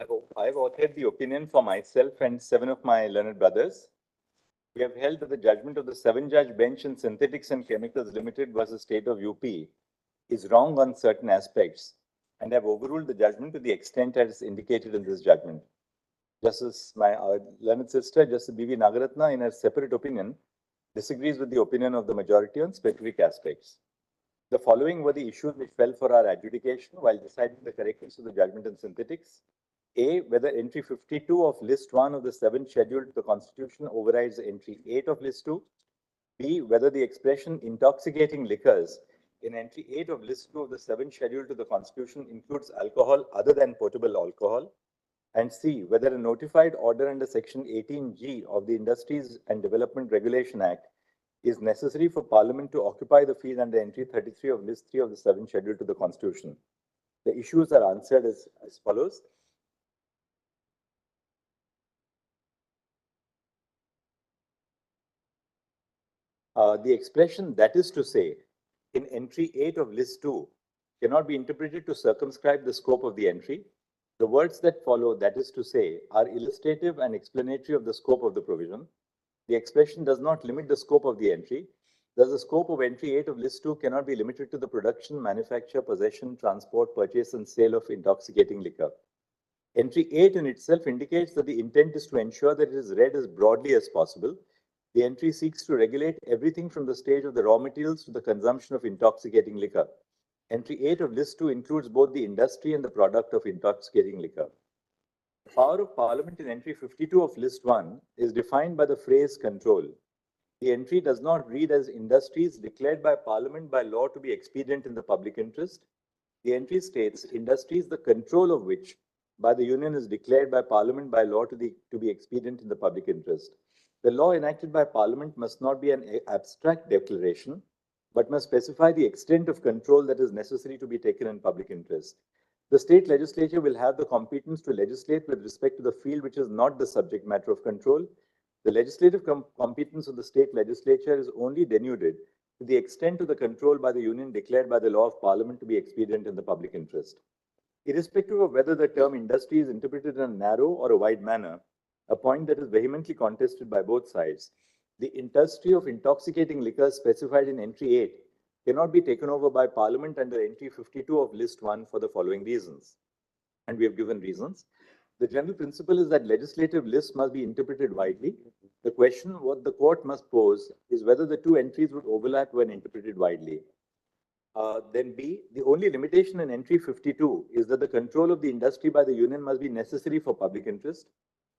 I've authored the opinion for myself and 7 of my learned brothers. We have held that the judgment of the 7-judge bench in Synthetics and Chemicals Limited versus State of UP is wrong on certain aspects and have overruled the judgment to the extent as indicated in this judgment. Justice, my learned sister, Justice B.V. Nagaratna, in her separate opinion, disagrees with the opinion of the majority on specific aspects. The following were the issues which fell for our adjudication while deciding the correctness of the judgment in Synthetics. A, whether entry 52 of list 1 of the 7th schedule to the Constitution overrides entry 8 of list 2. B, whether the expression intoxicating liquors in entry 8 of list 2 of the 7th schedule to the Constitution includes alcohol other than potable alcohol. And C, whether a notified order under Section 18G of the Industries and Development Regulation Act is necessary for Parliament to occupy the field under entry 33 of list 3 of the 7th schedule to the Constitution. The issues are answered as follows. The expression that is to say in entry 8 of list 2 cannot be interpreted to circumscribe the scope of the entry. The words that follow, that is to say, are illustrative and explanatory of the scope of the provision. The expression does not limit the scope of the entry. Thus, the scope of entry 8 of list 2 cannot be limited to the production, manufacture, possession, transport, purchase, and sale of intoxicating liquor. Entry 8 in itself indicates that the intent is to ensure that it is read as broadly as possible. The entry seeks to regulate everything from the stage of the raw materials to the consumption of intoxicating liquor. Entry 8 of list 2 includes both the industry and the product of intoxicating liquor. The power of Parliament in entry 52 of list 1 is defined by the phrase control. The entry does not read as industries declared by Parliament by law to be expedient in the public interest. The entry states industries the control of which by the Union is declared by Parliament by law to be expedient in the public interest. The law enacted by Parliament must not be an abstract declaration, but must specify the extent of control that is necessary to be taken in public interest. The state legislature will have the competence to legislate with respect to the field which is not the subject matter of control. The legislative competence of the state legislature is only denuded to the extent of the control by the Union declared by the law of Parliament to be expedient in the public interest. Irrespective of whether the term industry is interpreted in a narrow or a wide manner, a point that is vehemently contested by both sides, the industry of intoxicating liquors specified in entry 8 cannot be taken over by Parliament under entry 52 of list 1 for the following reasons. And we have given reasons. The general principle is that legislative lists must be interpreted widely. The question what the court must pose is whether the two entries would overlap when interpreted widely. Then B, the only limitation in entry 52 is that the control of the industry by the Union must be necessary for public interest.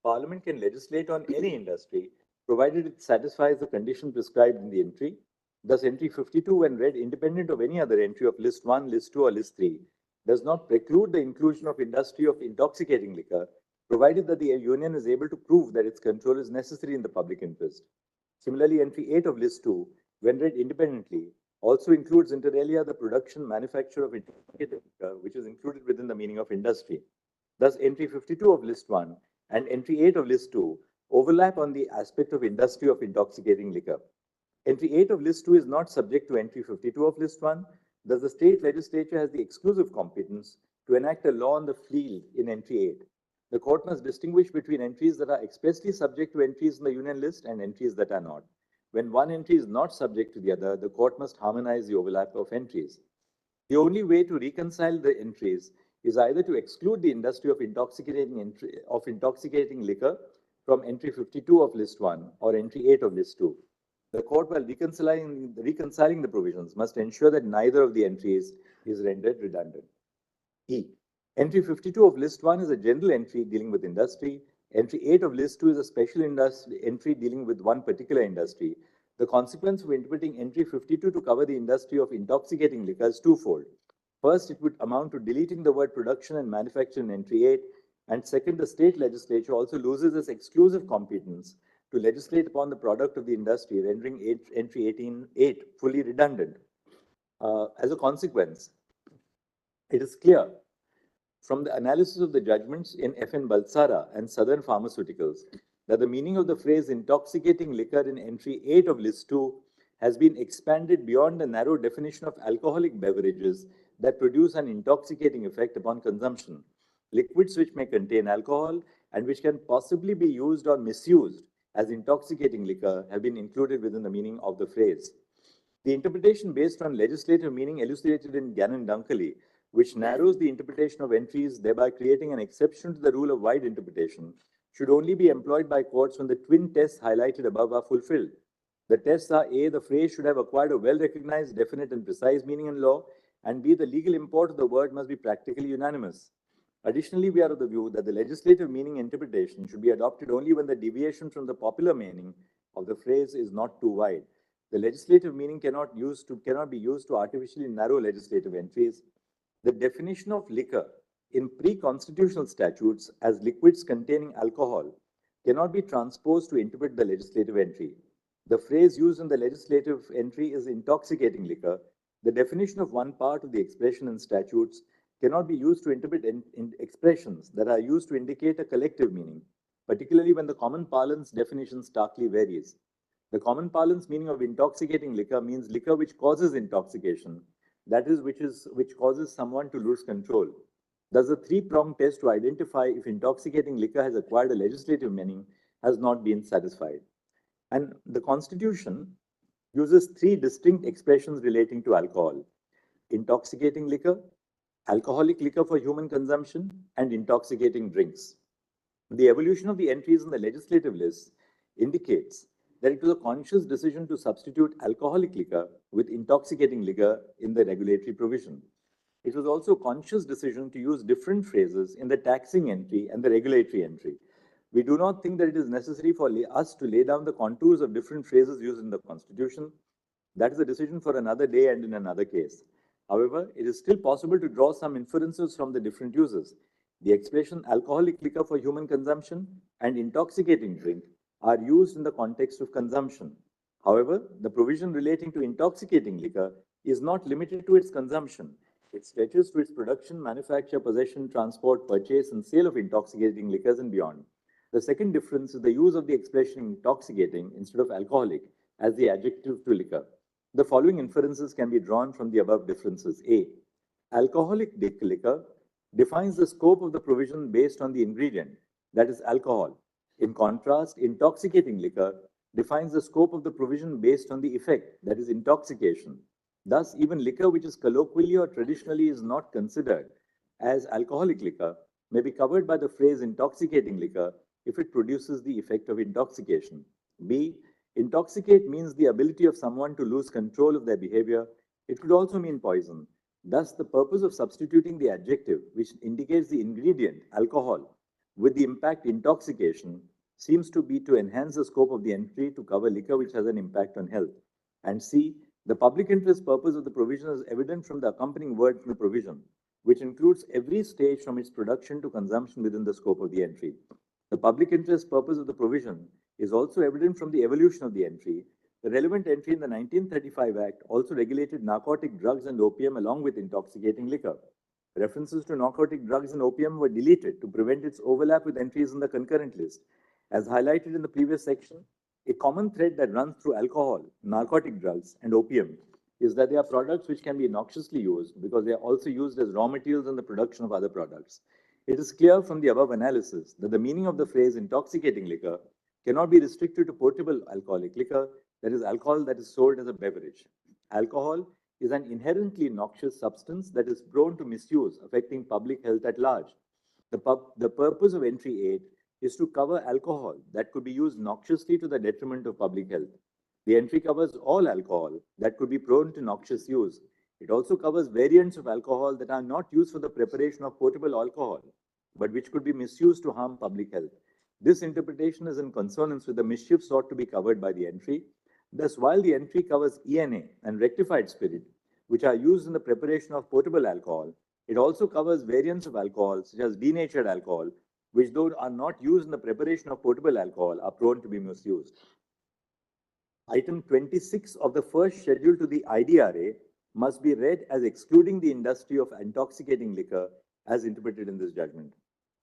Parliament can legislate on any industry, provided it satisfies the condition prescribed in the entry. Thus, entry 52, when read independent of any other entry of list 1, list 2, or list 3, does not preclude the inclusion of industry of intoxicating liquor, provided that the Union is able to prove that its control is necessary in the public interest. Similarly, entry 8 of list 2, when read independently, also includes inter alia the production, manufacture of intoxicating liquor, which is included within the meaning of industry. Thus, entry 52 of list 1 and entry 8 of list 2 overlap on the aspect of industry of intoxicating liquor. Entry 8 of list 2 is not subject to entry 52 of list 1. Thus, the state legislature has the exclusive competence to enact a law on the field in entry 8. The court must distinguish between entries that are expressly subject to entries in the union list and entries that are not. When one entry is not subject to the other, the court must harmonize the overlap of entries. The only way to reconcile the entries is either to exclude the industry of intoxicating liquor from entry 52 of list 1 or entry 8 of list 2. The court, while reconciling the provisions, must ensure that neither of the entries is rendered redundant. E. Entry 52 of list 1 is a general entry dealing with industry. Entry 8 of list 2 is a special entry dealing with one particular industry. The consequence of interpreting entry 52 to cover the industry of intoxicating liquor is twofold. First, it would amount to deleting the word production and manufacture in entry 8. And second, the state legislature also loses its exclusive competence to legislate upon the product of the industry, rendering entry 18.8 fully redundant. As a consequence, it is clear from the analysis of the judgments in F.N. Balsara and Southern Pharmaceuticals that the meaning of the phrase intoxicating liquor in entry 8 of list 2 has been expanded beyond the narrow definition of alcoholic beverages that produce an intoxicating effect upon consumption. Liquids which may contain alcohol and which can possibly be used or misused as intoxicating liquor have been included within the meaning of the phrase. The interpretation based on legislative meaning elucidated in Gannon Dunkley, which narrows the interpretation of entries, thereby creating an exception to the rule of wide interpretation, should only be employed by courts when the twin tests highlighted above are fulfilled. The tests are A, the phrase should have acquired a well recognized, definite, and precise meaning in law, and B, the legal import of the word must be practically unanimous. Additionally, we are of the view that the legislative meaning interpretation should be adopted only when the deviation from the popular meaning of the phrase is not too wide. The legislative meaning cannot be used to artificially narrow legislative entries. The definition of liquor in pre-constitutional statutes as liquids containing alcohol cannot be transposed to interpret the legislative entry. The phrase used in the legislative entry is intoxicating liquor. The definition of one part of the expression in statutes cannot be used to interpret expressions that are used to indicate a collective meaning, particularly when the common parlance definition starkly varies. The common parlance meaning of intoxicating liquor means liquor which causes intoxication, that is, which causes someone to lose control. Thus, the three-pronged test to identify if intoxicating liquor has acquired a legislative meaning has not been satisfied. And the Constitution uses three distinct expressions relating to alcohol: intoxicating liquor, alcoholic liquor for human consumption, and intoxicating drinks. The evolution of the entries in the legislative list indicates that it was a conscious decision to substitute alcoholic liquor with intoxicating liquor in the regulatory provision. It was also a conscious decision to use different phrases in the taxing entry and the regulatory entry. We do not think that it is necessary for us to lay down the contours of different phrases used in the Constitution. That is a decision for another day and in another case. However, it is still possible to draw some inferences from the different uses. The expression alcoholic liquor for human consumption and intoxicating drink are used in the context of consumption. However, the provision relating to intoxicating liquor is not limited to its consumption. It stretches to its production, manufacture, possession, transport, purchase, and sale of intoxicating liquors and beyond. The second difference is the use of the expression intoxicating instead of alcoholic as the adjective to liquor. The following inferences can be drawn from the above differences. A. Alcoholic liquor defines the scope of the provision based on the ingredient, that is, alcohol. In contrast, intoxicating liquor defines the scope of the provision based on the effect, that is, intoxication. Thus, even liquor which is colloquially or traditionally is not considered as alcoholic liquor may be covered by the phrase intoxicating liquor if it produces the effect of intoxication. B. Intoxicate means the ability of someone to lose control of their behavior. It could also mean poison. Thus, the purpose of substituting the adjective, which indicates the ingredient, alcohol, with the impact intoxication, seems to be to enhance the scope of the entry to cover liquor which has an impact on health. And C. The public interest purpose of the provision is evident from the accompanying word from the provision, which includes every stage from its production to consumption within the scope of the entry. The public interest purpose of the provision is also evident from the evolution of the entry. The relevant entry in the 1935 Act also regulated narcotic drugs and opium along with intoxicating liquor. References to narcotic drugs and opium were deleted to prevent its overlap with entries in the concurrent list. As highlighted in the previous section, a common thread that runs through alcohol, narcotic drugs, and opium is that they are products which can be noxiously used because they are also used as raw materials in the production of other products. It is clear from the above analysis that the meaning of the phrase intoxicating liquor cannot be restricted to potable alcoholic liquor, that is, alcohol that is sold as a beverage. Alcohol is an inherently noxious substance that is prone to misuse, affecting public health at large. The purpose of entry 8 is to cover alcohol that could be used noxiously to the detriment of public health. The entry covers all alcohol that could be prone to noxious use. It also covers variants of alcohol that are not used for the preparation of potable alcohol, but which could be misused to harm public health. This interpretation is in consonance with the mischief sought to be covered by the entry. Thus, while the entry covers ENA and rectified spirit, which are used in the preparation of potable alcohol, it also covers variants of alcohol, such as denatured alcohol, which, though are not used in the preparation of potable alcohol, are prone to be misused. Item 26 of the first schedule to the IDRA must be read as excluding the industry of intoxicating liquor as interpreted in this judgment.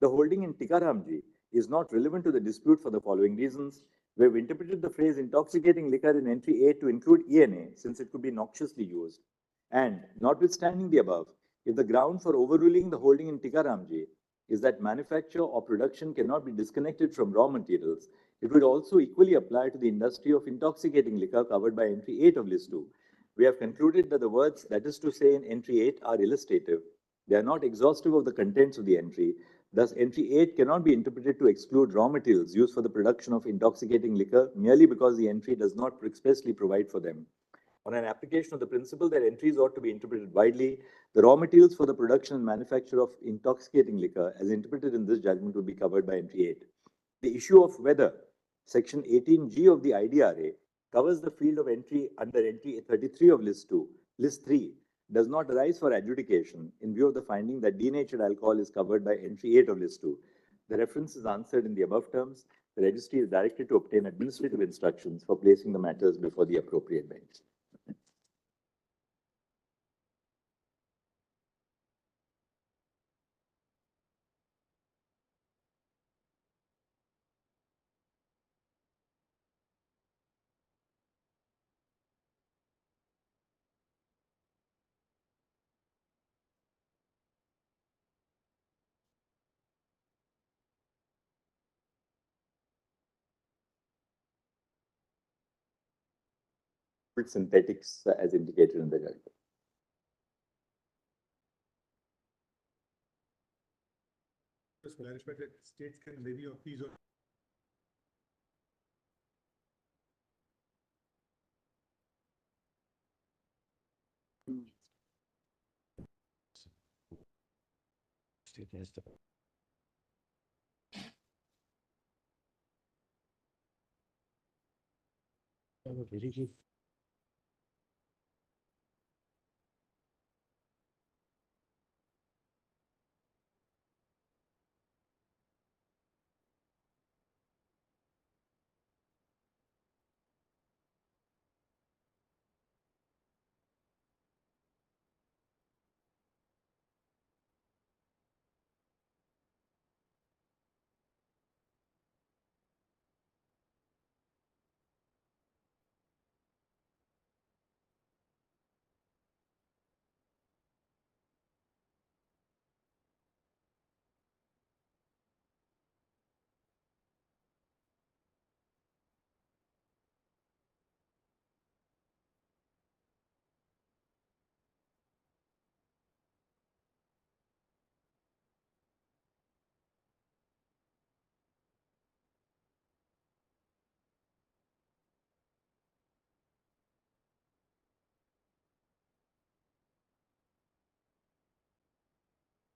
The holding in Tikaramji is not relevant to the dispute for the following reasons. We have interpreted the phrase intoxicating liquor in entry 8 to include ENA since it could be noxiously used. And, notwithstanding the above, if the ground for overruling the holding in Tikaramji is that manufacture or production cannot be disconnected from raw materials. It would also equally apply to the industry of intoxicating liquor covered by entry 8 of list 2. We have concluded that the words, that is to say, in entry 8 are illustrative. They are not exhaustive of the contents of the entry. Thus, entry 8 cannot be interpreted to exclude raw materials used for the production of intoxicating liquor merely because the entry does not expressly provide for them. On an application of the principle that entries ought to be interpreted widely, the raw materials for the production and manufacture of intoxicating liquor, as interpreted in this judgment, would be covered by entry 8. The issue of whether Section 18G of the IDRA covers the field of entry under entry 33 of list 2, list 3, does not arise for adjudication in view of the finding that denatured alcohol is covered by entry 8 of list 2. The reference is answered in the above terms. The registry is directed to obtain administrative instructions for placing the matters before the appropriate bench. Synthetics as indicated in the judgment. Management states can levy a fees or state has the very good.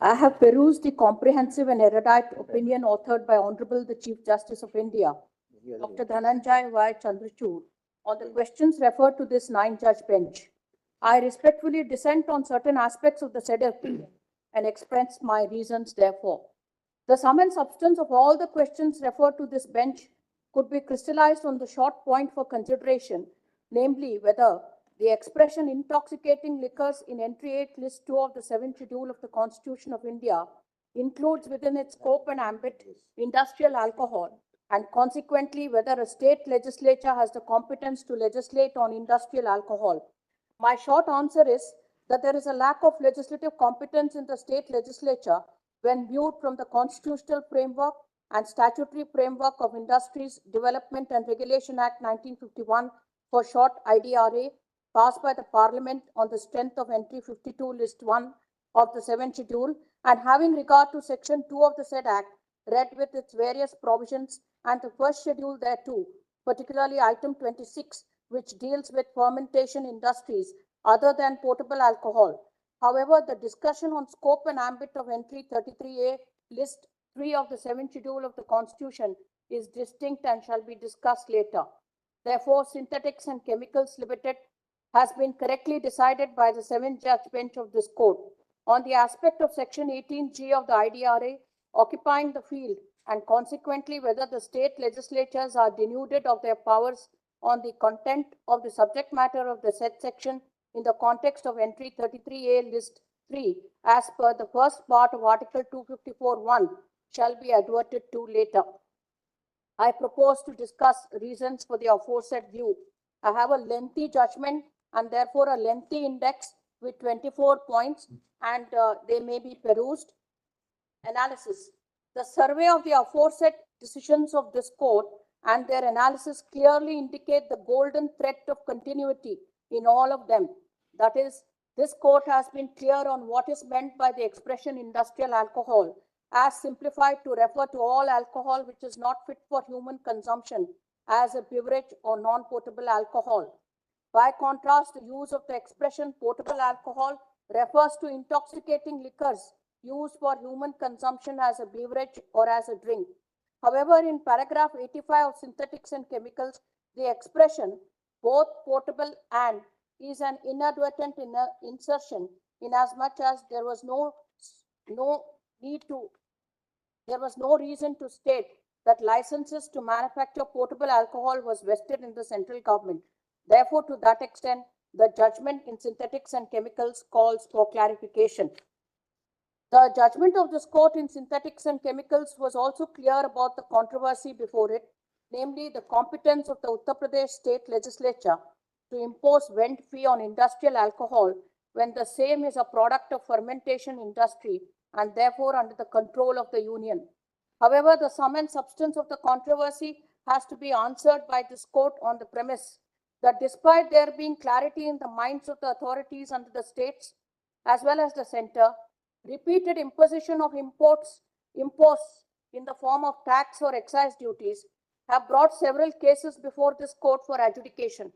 I have perused the comprehensive and erudite opinion authored by Honorable the Chief Justice of India, Dr. Dhananjay Y. Chandrachud, on the questions referred to this 9-judge bench. I respectfully dissent on certain aspects of the said opinion and express my reasons therefore. The sum and substance of all the questions referred to this bench could be crystallized on the short point for consideration, namely whether the expression intoxicating liquors in entry 8 list 2 of the 7th schedule of the Constitution of India includes within its scope and ambit industrial alcohol, and consequently whether a state legislature has the competence to legislate on industrial alcohol. My short answer is that there is a lack of legislative competence in the state legislature when viewed from the constitutional framework and statutory framework of Industries Development and Regulation Act 1951, for short IDRA, passed by the Parliament on the strength of entry 52 list 1 of the 7th schedule, and having regard to section 2 of the said act, read with its various provisions and the first schedule thereto, particularly item 26, which deals with fermentation industries other than potable alcohol. However, the discussion on scope and ambit of entry 33A list 3 of the 7th schedule of the Constitution is distinct and shall be discussed later. Therefore, Synthetics and Chemicals Limited has been correctly decided by the 7th-judge bench of this court on the aspect of section 18G of the IDRA occupying the field, and consequently whether the state legislatures are denuded of their powers on the content of the subject matter of the said section in the context of entry 33A list 3 as per the first part of article 254(1) shall be adverted to later. I propose to discuss reasons for the aforesaid view. I have a lengthy judgment and therefore a lengthy index with 24 points, and they may be perused. Analysis. The survey of the aforesaid decisions of this court and their analysis clearly indicate the golden thread of continuity in all of them. That is, this court has been clear on what is meant by the expression industrial alcohol, as simplified to refer to all alcohol which is not fit for human consumption as a beverage or non-potable alcohol. By contrast, the use of the expression potable alcohol refers to intoxicating liquors used for human consumption as a beverage or as a drink. However, in paragraph 85 of Synthetics and Chemicals, the expression both potable and is an inadvertent insertion inasmuch as there was no need to there was no reason to state that licenses to manufacture potable alcohol was vested in the central government. Therefore, to that extent, the judgment in Synthetics and Chemicals calls for clarification. The judgment of this court in Synthetics and Chemicals was also clear about the controversy before it, namely the competence of the Uttar Pradesh state legislature to impose vend fee on industrial alcohol when the same is a product of fermentation industry and therefore under the control of the union. However, the sum and substance of the controversy has to be answered by this court on the premise that despite there being clarity in the minds of the authorities under the states as well as the center, repeated imposition of imposts in the form of tax or excise duties have brought several cases before this court for adjudication.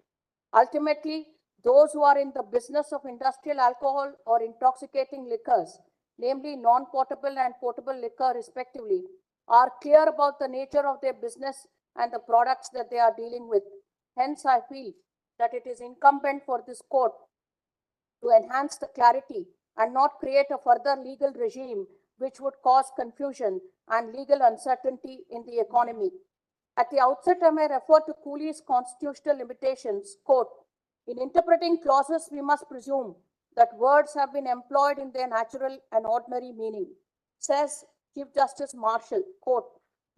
Ultimately, those who are in the business of industrial alcohol or intoxicating liquors, namely non-potable and potable liquor respectively, are clear about the nature of their business and the products that they are dealing with. Hence, I feel that it is incumbent for this court to enhance the clarity and not create a further legal regime which would cause confusion and legal uncertainty in the economy. At the outset, I may refer to Cooley's constitutional limitations. Quote, in interpreting clauses, we must presume that words have been employed in their natural and ordinary meaning. Says Chief Justice Marshall, quote,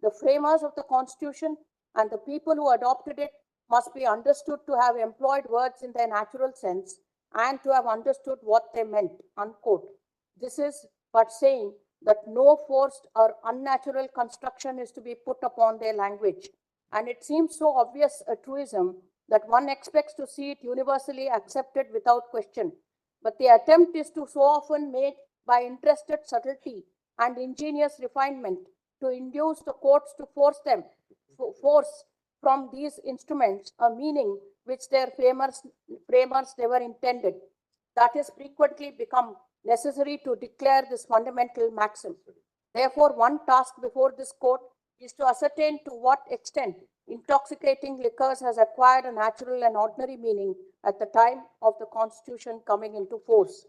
the framers of the Constitution and the people who adopted it must be understood to have employed words in their natural sense and to have understood what they meant, unquote. This is but saying that no forced or unnatural construction is to be put upon their language. And it seems so obvious a truism that one expects to see it universally accepted without question. But the attempt is so often made by interested subtlety and ingenious refinement to induce the courts to force from these instruments a meaning which their framers never intended. That has frequently become necessary to declare this fundamental maxim. Therefore, one task before this court is to ascertain to what extent intoxicating liquors has acquired a natural and ordinary meaning at the time of the Constitution coming into force.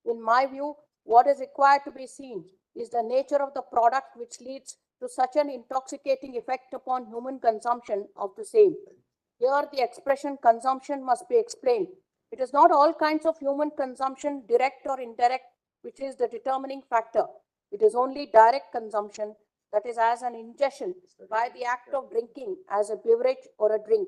In my view, what is required to be seen is the nature of the product which leads to such an intoxicating effect upon human consumption of the same. Here, the expression consumption must be explained. It is not all kinds of human consumption, direct or indirect, which is the determining factor. It is only direct consumption, that is as an ingestion by the act of drinking as a beverage or a drink.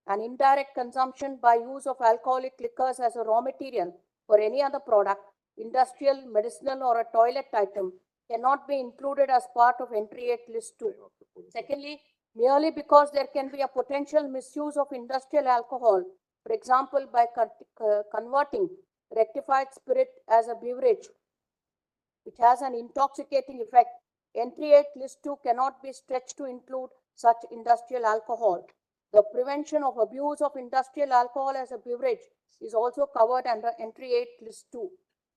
An indirect consumption by use of alcoholic liquors as a raw material for any other product, industrial, medicinal or a toilet item, cannot be included as part of Entry 8 List 2. Secondly, merely because there can be a potential misuse of industrial alcohol, for example, by converting rectified spirit as a beverage, which has an intoxicating effect, Entry 8 List 2 cannot be stretched to include such industrial alcohol. The prevention of abuse of industrial alcohol as a beverage is also covered under Entry 8 List 2.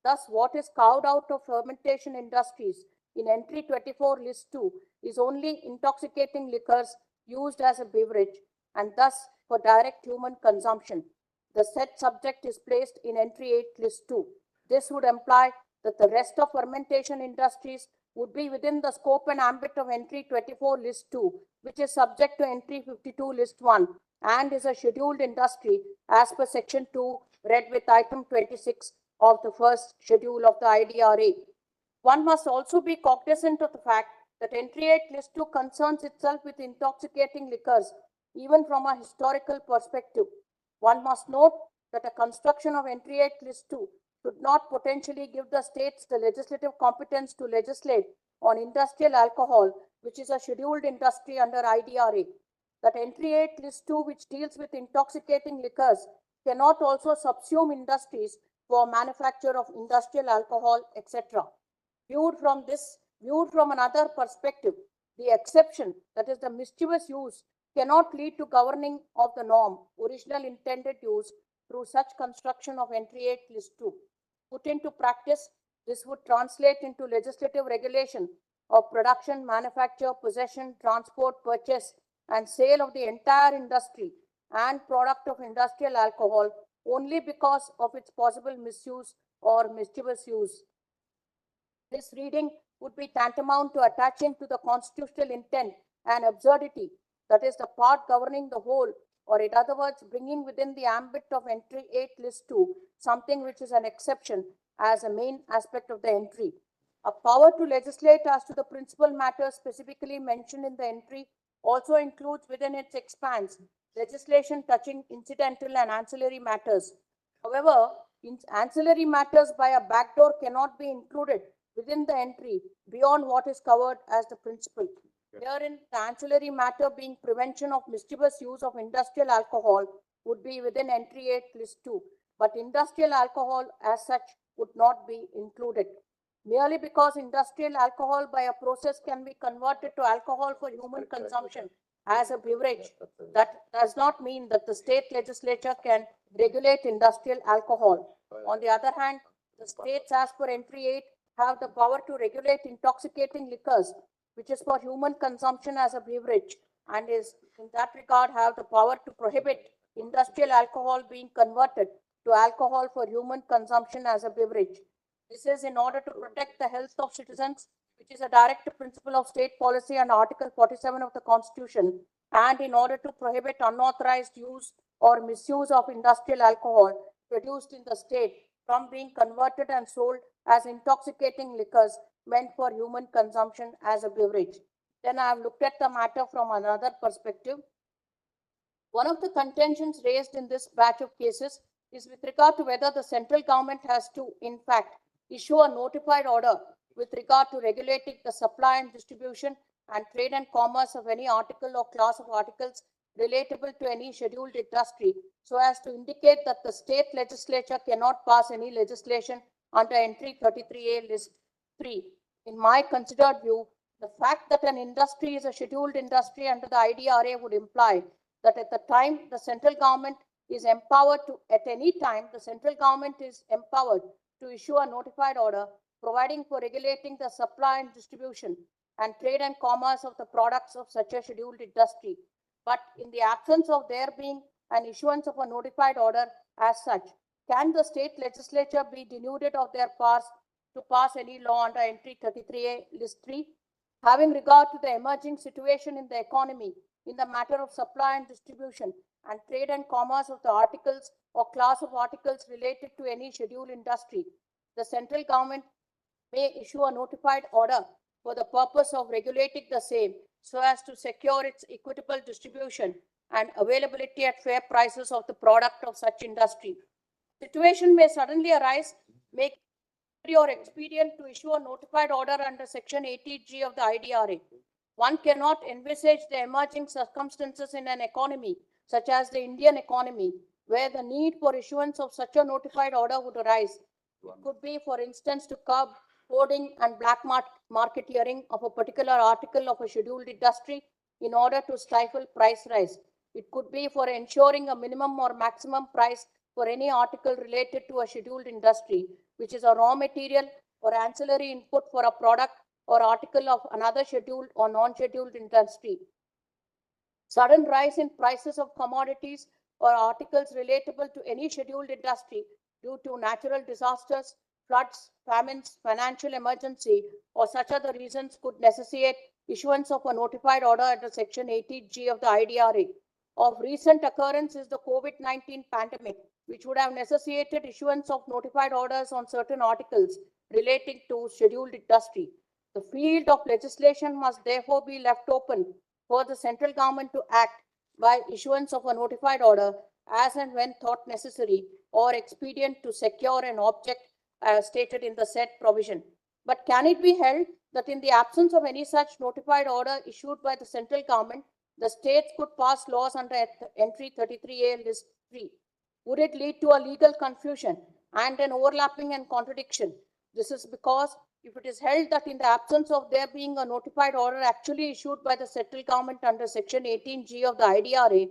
Thus, what is carved out of fermentation industries in Entry 24 List 2 is only intoxicating liquors used as a beverage and thus for direct human consumption. The said subject is placed in Entry 8 List 2. This would imply that the rest of fermentation industries would be within the scope and ambit of Entry 24 List 2, which is subject to Entry 52 List 1 and is a scheduled industry as per Section 2 read with Item 26 of the first schedule of the IDRA. One must also be cognizant of the fact that Entry 8 List 2 concerns itself with intoxicating liquors, even from a historical perspective. One must note that a construction of Entry 8 List 2 should not potentially give the states the legislative competence to legislate on industrial alcohol, which is a scheduled industry under IDRA. That entry 8 list 2, which deals with intoxicating liquors, cannot also subsume industries for manufacture of industrial alcohol, etc. Viewed from another perspective, the exception, that is the mischievous use, cannot lead to governing of the norm, original intended use, through such construction of entry 8 list 2. Put into practice, this would translate into legislative regulation of production, manufacture, possession, transport, purchase, and sale of the entire industry and product of industrial alcohol only because of its possible misuse or mischievous use. This reading would be tantamount to attaching to the constitutional intent an absurdity, that is, the part governing the whole, or in other words, bringing within the ambit of entry 8 list 2 something which is an exception as a main aspect of the entry. A power to legislate as to the principal matters specifically mentioned in the entry also includes within its expanse legislation touching incidental and ancillary matters. However, ancillary matters by a backdoor cannot be included within the entry beyond what is covered as the principle. Herein, the ancillary matter being prevention of mischievous use of industrial alcohol would be within entry 8 list 2, but industrial alcohol as such would not be included. Merely because industrial alcohol by a process can be converted to alcohol for human consumption as a beverage, that does not mean that the state legislature can regulate industrial alcohol. On the other hand, the states as per entry 8 have the power to regulate intoxicating liquors, which is for human consumption as a beverage, and is in that regard have the power to prohibit industrial alcohol being converted to alcohol for human consumption as a beverage. This is in order to protect the health of citizens, which is a direct principle of state policy and Article 47 of the Constitution, and in order to prohibit unauthorized use or misuse of industrial alcohol produced in the state from being converted and sold as intoxicating liquors meant for human consumption as a beverage. Then I have looked at the matter from another perspective. One of the contentions raised in this batch of cases is with regard to whether the central government has to, in fact, issue a notified order with regard to regulating the supply and distribution and trade and commerce of any article or class of articles relatable to any scheduled industry, so as to indicate that the state legislature cannot pass any legislation under entry 33A list 3. In my considered view, the fact that an industry is a scheduled industry under the IDRA would imply that at the time the central government is empowered to, at any time, the central government is empowered to issue a notified order providing for regulating the supply and distribution and trade and commerce of the products of such a scheduled industry. But in the absence of there being an issuance of a notified order as such, can the state legislature be denuded of their powers to pass any law under entry 33A list 3? Having regard to the emerging situation in the economy in the matter of supply and distribution and trade and commerce of the articles or class of articles related to any scheduled industry, the central government may issue a notified order for the purpose of regulating the same so as to secure its equitable distribution and availability at fair prices of the product of such industry. Situation may suddenly arise, make it or expedient to issue a notified order under Section 80G of the IDRA. One cannot envisage the emerging circumstances in an economy such as the Indian economy, where the need for issuance of such a notified order would arise. It could be, for instance, to curb hoarding and black marketeering of a particular article of a scheduled industry in order to stifle price rise. It could be for ensuring a minimum or maximum price for any article related to a scheduled industry, which is a raw material or ancillary input for a product or article of another scheduled or non-scheduled industry. Sudden rise in prices of commodities or articles relatable to any scheduled industry due to natural disasters, floods, famines, financial emergency, or such other reasons could necessitate issuance of a notified order under Section 80G of the IDRA. Of recent occurrence is the COVID-19 pandemic, which would have necessitated issuance of notified orders on certain articles relating to scheduled industry. The field of legislation must therefore be left open for the central government to act by issuance of a notified order as and when thought necessary or expedient to secure an object stated in the said provision. But can it be held that in the absence of any such notified order issued by the central government, the states could pass laws under entry 33A list 3? Would it lead to a legal confusion and an overlapping and contradiction? This is because if it is held that in the absence of there being a notified order actually issued by the central government under Section 18G of the IDRA,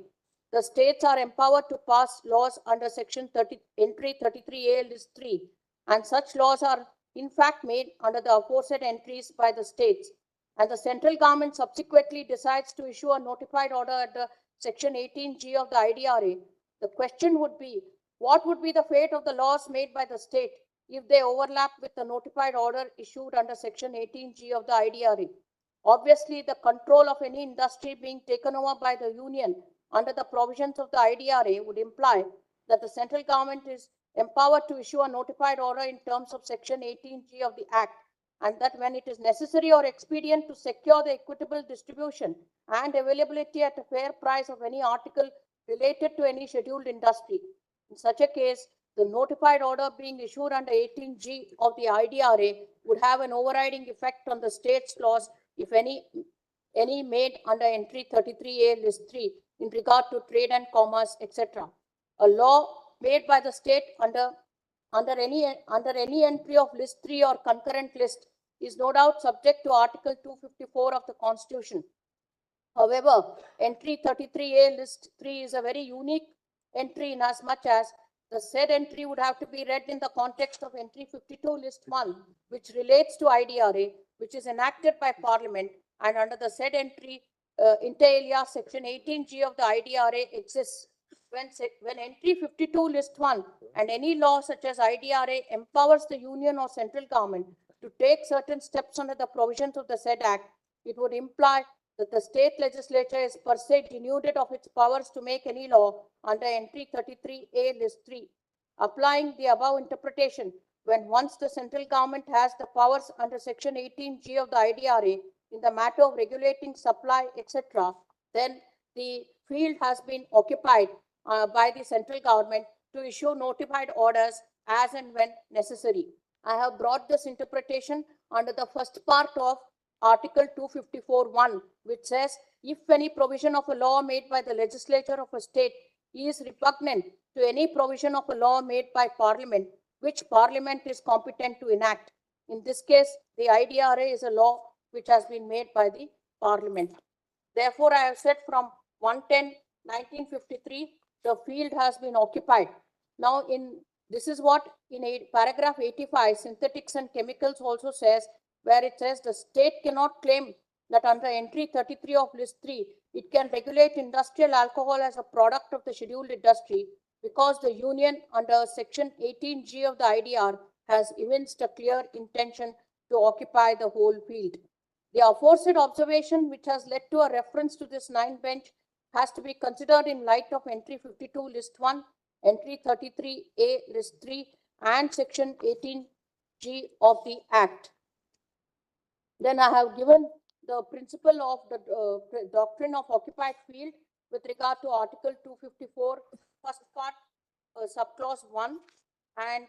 the states are empowered to pass laws under Section 30, entry 33A list 3, and such laws are in fact made under the aforesaid entries by the states, and the central government subsequently decides to issue a notified order under Section 18G of the IDRA. The question would be, what would be the fate of the laws made by the state if they overlap with the notified order issued under Section 18G of the IDRA? Obviously, the control of any industry being taken over by the union under the provisions of the IDRA would imply that the central government is empowered to issue a notified order in terms of Section 18G of the Act, and that when it is necessary or expedient to secure the equitable distribution and availability at a fair price of any article related to any scheduled industry. In such a case, the notified order being issued under 18G of the IDRA would have an overriding effect on the state's laws, if any made under entry 33A list 3 in regard to trade and commerce, etc. A law made by the state under any entry of list 3 or concurrent list is no doubt subject to Article 254 of the Constitution. However, entry 33A list 3 is a very unique entry in as much as the said entry would have to be read in the context of entry 52 list 1, which relates to IDRA, which is enacted by Parliament, and under the said entry, inter alia Section 18G of the IDRA exists. When entry 52 list 1 and any law such as IDRA empowers the union or central government to take certain steps under the provisions of the said act, it would imply that the state legislature is per se denuded of its powers to make any law under entry 33A list 3. Applying the above interpretation, when once the central government has the powers under Section 18G of the IDRA in the matter of regulating supply, etc., then the field has been occupied by the central government to issue notified orders as and when necessary. I have brought this interpretation under the first part of Article 254(1), which says, if any provision of a law made by the legislature of a state is repugnant to any provision of a law made by Parliament, which Parliament is competent to enact. In this case, the IDRA is a law which has been made by the Parliament. Therefore, I have said from 110/1953, the field has been occupied. Now, this is what in paragraph 85, synthetics and chemicals also says, where it says the state cannot claim that under entry 33 of list 3, it can regulate industrial alcohol as a product of the scheduled industry because the union under Section 18G of the IDR has evinced a clear intention to occupy the whole field. The aforesaid observation, which has led to a reference to this 9th bench, has to be considered in light of entry 52 list 1, entry 33A list 3, and Section 18G of the Act. Then I have given the principle of the doctrine of occupied field with regard to Article 254, first part, subclause 1, and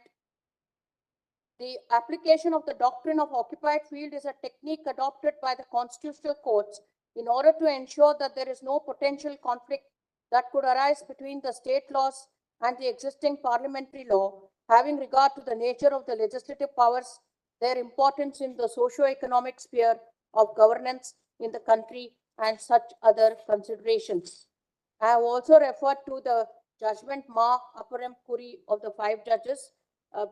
the application of the doctrine of occupied field is a technique adopted by the constitutional courts in order to ensure that there is no potential conflict that could arise between the state laws and the existing parliamentary law, having regard to the nature of the legislative powers, their importance in the socio-economic sphere of governance in the country, and such other considerations. I have also referred to the judgment Ma Aparam Puri of the 5 judges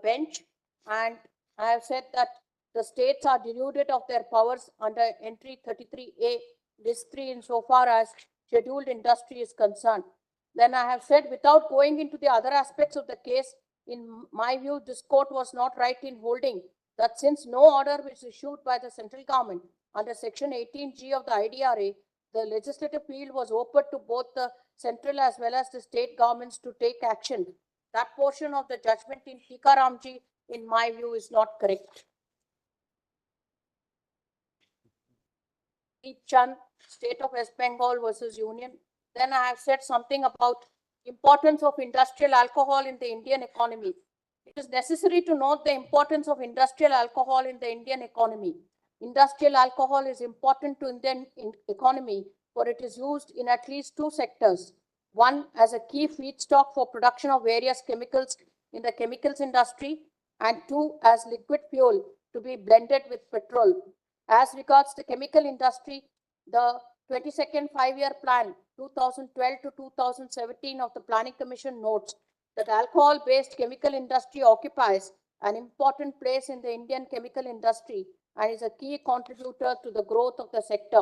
bench, and I have said that the states are denuded of their powers under entry 33A list 3 insofar as scheduled industry is concerned. Then I have said, without going into the other aspects of the case, in my view, this court was not right in holding that since no order was issued by the central government under Section 18G of the IDRA, the legislative field was open to both the central as well as the state governments to take action. That portion of the judgment in Tikaramji, in my view, is not correct. Chand, State of West Bengal versus Union. Then I have said something about importance of industrial alcohol in the Indian economy. It is necessary to note the importance of industrial alcohol in the Indian economy. Industrial alcohol is important to Indian economy for it is used in at least two sectors. One, as a key feedstock for production of various chemicals in the chemicals industry, and two, as liquid fuel to be blended with petrol. As regards the chemical industry, the 22nd Five-Year Plan 2012 to 2017 of the Planning Commission notes that alcohol-based chemical industry occupies an important place in the Indian chemical industry and is a key contributor to the growth of the sector.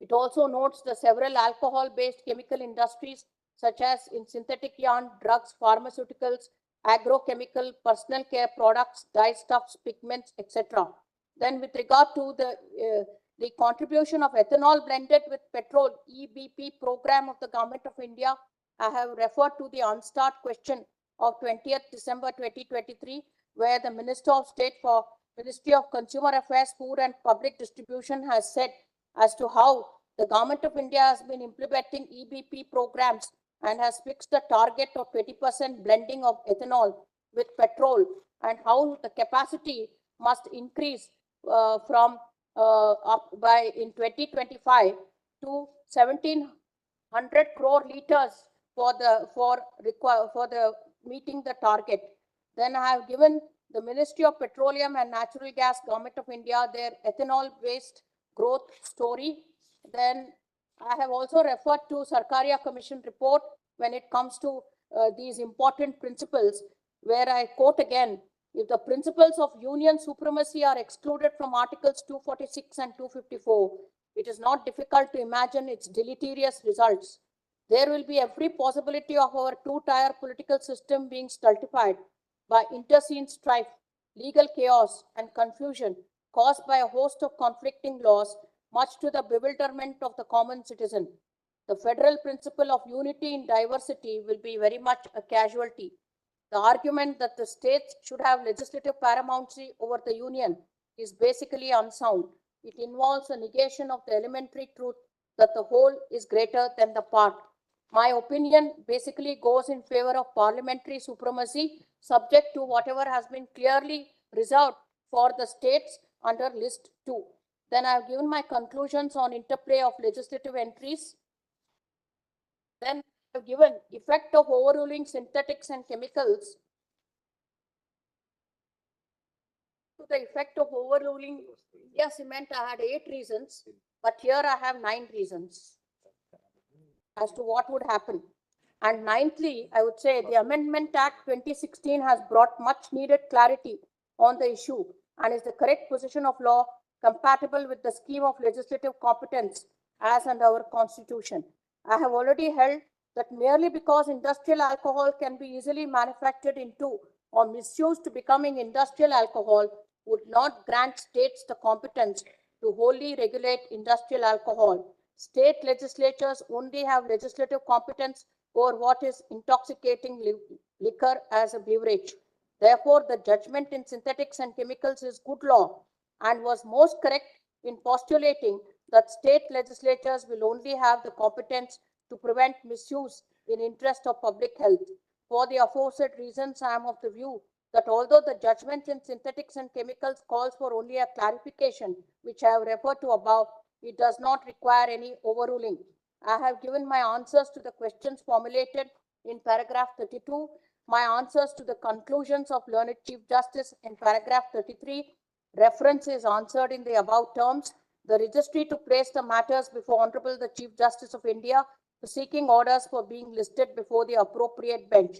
It also notes the several alcohol-based chemical industries such as in synthetic yarn, drugs, pharmaceuticals, agrochemical, personal care products, dyestuffs, pigments, etc. Then with regard to the contribution of ethanol blended with petrol EBP program of the Government of India, I have referred to the unstart question of 20th December 2023, where the Minister of State for Ministry of Consumer Affairs, Food and Public Distribution has said as to how the Government of India has been implementing EBP programs and has fixed the target of 20% blending of ethanol with petrol, and how the capacity must increase from up by in 2025 to 1,700 crore liters for the meeting the target. Then I have given the Ministry of Petroleum and Natural Gas, Government of India, their ethanol-based growth story. Then I have also referred to Sarkaria Commission report when it comes to these important principles, where I quote again, if the principles of union supremacy are excluded from Articles 246 and 254, it is not difficult to imagine its deleterious results. There will be every possibility of our two-tier political system being stultified by interscene strife, legal chaos, and confusion caused by a host of conflicting laws, much to the bewilderment of the common citizen. The federal principle of unity in diversity will be very much a casualty. The argument that the states should have legislative paramountcy over the union is basically unsound. It involves a negation of the elementary truth that the whole is greater than the part. My opinion basically goes in favor of parliamentary supremacy, subject to whatever has been clearly reserved for the states under list 2. Then I have given my conclusions on interplay of legislative entries. Then I have given effect of overruling synthetics and chemicals. To the effect of overruling India Cement, I had 8 reasons, but here I have 9 reasons as to what would happen. And ninthly, I would say the Amendment Act 2016 has brought much needed clarity on the issue and is the correct position of law compatible with the scheme of legislative competence as under our Constitution. I have already held that merely because industrial alcohol can be easily manufactured into or misused to becoming industrial alcohol would not grant states the competence to wholly regulate industrial alcohol. State legislatures only have legislative competence over what is intoxicating liquor as a beverage. Therefore, the judgment in synthetics and chemicals is good law and was most correct in postulating that state legislatures will only have the competence to prevent misuse in interest of public health. For the aforesaid reasons, I am of the view that although the judgment in synthetics and chemicals calls for only a clarification, which I have referred to above, it does not require any overruling. I have given my answers to the questions formulated in paragraph 32, my answers to the conclusions of learned Chief Justice in paragraph 33. Reference is answered in the above terms. The registry to place the matters before Honorable the Chief Justice of India for seeking orders for being listed before the appropriate bench.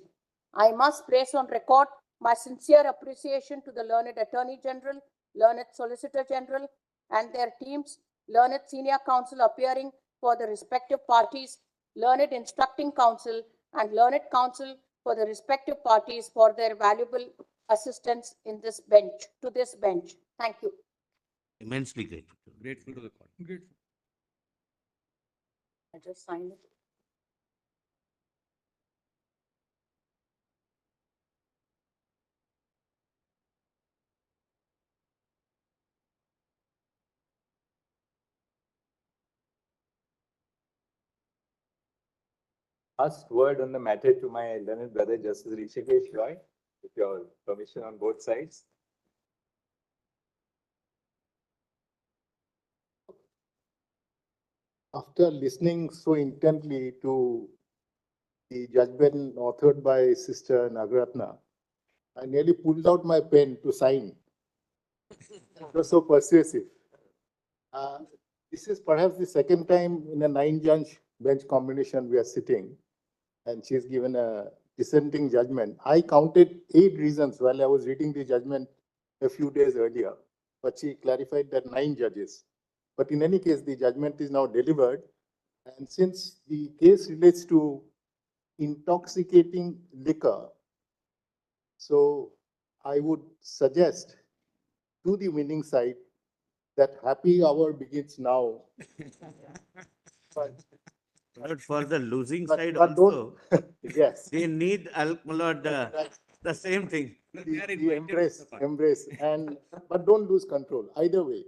I must place on record my sincere appreciation to the learned Attorney General, learned Solicitor General, and their teams, learned Senior Counsel appearing for the respective parties, learned Instructing Counsel, and learned Counsel for the respective parties for their valuable assistance in this bench, to this bench. Thank you. Immensely grateful. Grateful to the court. Grateful. I just signed it. Last word on the matter to my learned brother, Justice Rishikesh Roy. With your permission on both sides. After listening so intently to the judgment authored by Sister Nagaratna, I nearly pulled out my pen to sign. It was so persuasive. Uh, this is perhaps the second time in a 9-judge bench combination we are sitting, and she's given a dissenting judgment. I counted 8 reasons while I was reading the judgment a few days earlier, but she clarified that 9 judges. But in any case, the judgment is now delivered. And since the case relates to intoxicating liquor, so I would suggest to the winning side that happy hour begins now. But for the losing But- side but don't- also, Yes. they need alcohol, the same thing. The embrace, and but don't lose control either way.